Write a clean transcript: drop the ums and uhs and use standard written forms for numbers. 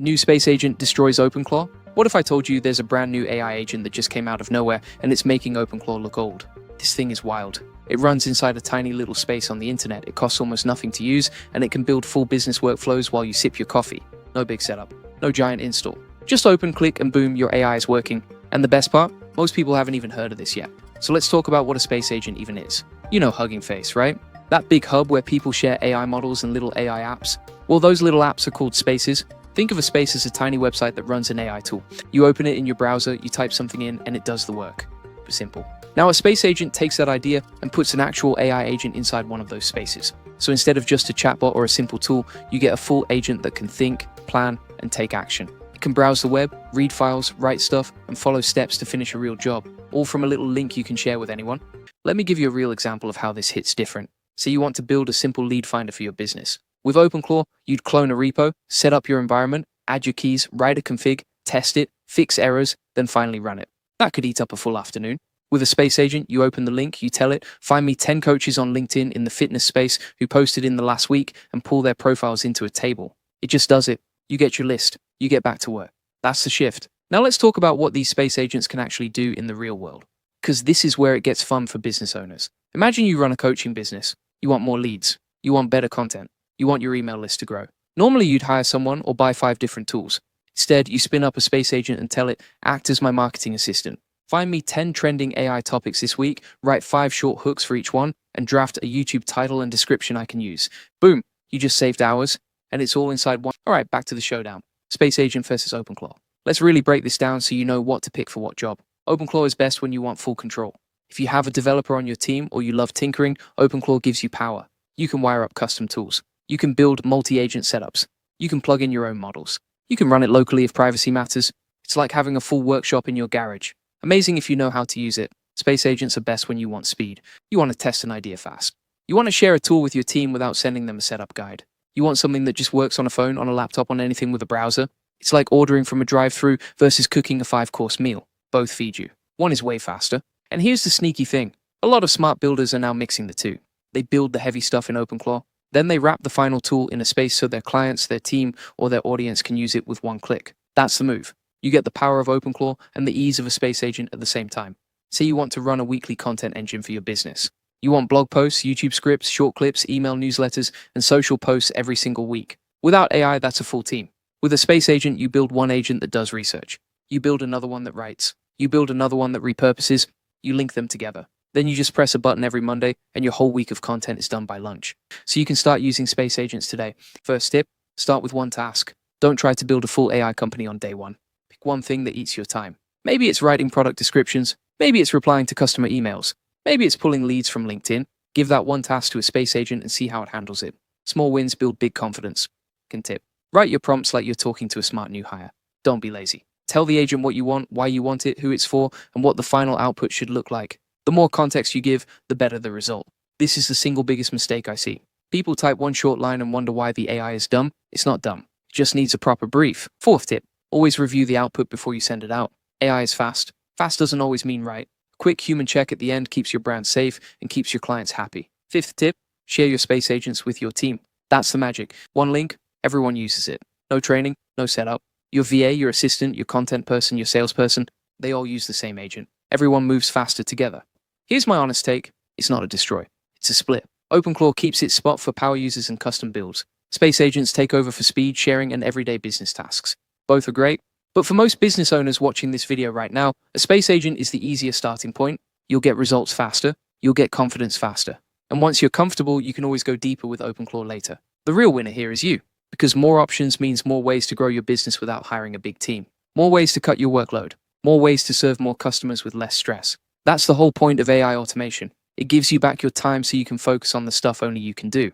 New space agent destroys OpenClaw? What if I told you there's a brand new AI agent that just came out of nowhere and it's making OpenClaw look old? This thing is wild. It runs inside a tiny little space on the internet, it costs almost nothing to use, and it can build full business workflows while you sip your coffee. No big setup, no giant install. Just open, click, and boom, your AI is working. And the best part? Most people haven't even heard of this yet. So let's talk about what a space agent even is. You know Hugging Face, right? That big hub where people share AI models and little AI apps? Well, those little apps are called spaces. Think of a space as a tiny website that runs an AI tool. You open it in your browser, you type something in, and it does the work. Simple. Now a space agent takes that idea and puts an actual AI agent inside one of those spaces. So instead of just a chatbot or a simple tool, you get a full agent that can think, plan, and take action. It can browse the web, read files, write stuff, and follow steps to finish a real job, all from a little link you can share with anyone. Let me give you a real example of how this hits different. Say you want to build a simple lead finder for your business. With OpenClaw, you'd clone a repo, set up your environment, add your keys, write a config, test it, fix errors, then finally run it. That could eat up a full afternoon. With a space agent, you open the link, you tell it, find me 10 coaches on LinkedIn in the fitness space who posted in the last week and pull their profiles into a table. It just does it. You get your list. You get back to work. That's the shift. Now let's talk about what these space agents can actually do in the real world. Because this is where it gets fun for business owners. Imagine you run a coaching business. You want more leads. You want better content. You want your email list to grow. Normally you'd hire someone or buy 5 different tools. Instead, you spin up a space agent and tell it, act as my marketing assistant. Find me 10 trending AI topics this week, write 5 short hooks for each one, and draft a YouTube title and description I can use. Boom, you just saved hours, and it's all inside one. All right, back to the showdown. Space agent versus OpenClaw. Let's really break this down so you know what to pick for what job. OpenClaw is best when you want full control. If you have a developer on your team or you love tinkering, OpenClaw gives you power. You can wire up custom tools. You can build multi-agent setups. You can plug in your own models. You can run it locally if privacy matters. It's like having a full workshop in your garage. Amazing if you know how to use it. Space agents are best when you want speed. You want to test an idea fast. You want to share a tool with your team without sending them a setup guide. You want something that just works on a phone, on a laptop, on anything with a browser. It's like ordering from a drive-thru versus cooking a 5-course meal. Both feed you. One is way faster. And here's the sneaky thing. A lot of smart builders are now mixing the two. They build the heavy stuff in OpenClaw. Then they wrap the final tool in a space so their clients, their team, or their audience can use it with one click. That's the move. You get the power of OpenClaw and the ease of a space agent at the same time. Say you want to run a weekly content engine for your business. You want blog posts, YouTube scripts, short clips, email newsletters, and social posts every single week. Without AI, that's a full team. With a space agent, you build one agent that does research. You build another one that writes. You build another one that repurposes. You link them together. Then you just press a button every Monday and your whole week of content is done by lunch. So you can start using space agents today. First tip, start with one task. Don't try to build a full AI company on day one. Pick one thing that eats your time. Maybe it's writing product descriptions. Maybe it's replying to customer emails. Maybe it's pulling leads from LinkedIn. Give that one task to a space agent and see how it handles it. Small wins build big confidence. Second tip, write your prompts like you're talking to a smart new hire. Don't be lazy. Tell the agent what you want, why you want it, who it's for, and what the final output should look like. The more context you give, the better the result. This is the single biggest mistake I see. People type one short line and wonder why the AI is dumb. It's not dumb. It just needs a proper brief. Fourth tip, always review the output before you send it out. AI is fast. Fast doesn't always mean right. A quick human check at the end keeps your brand safe and keeps your clients happy. Fifth tip, share your space agents with your team. That's the magic. One link, everyone uses it. No training, no setup. Your VA, your assistant, your content person, your salesperson, they all use the same agent. Everyone moves faster together. Here's my honest take. It's not a destroy. It's a split. OpenClaw keeps its spot for power users and custom builds. Space agents take over for speed, sharing, and everyday business tasks. Both are great, but for most business owners watching this video right now, a space agent is the easier starting point. You'll get results faster. You'll get confidence faster. And once you're comfortable, you can always go deeper with OpenClaw later. The real winner here is you, because more options means more ways to grow your business without hiring a big team. More ways to cut your workload. More ways to serve more customers with less stress. That's the whole point of AI automation. It gives you back your time so you can focus on the stuff only you can do.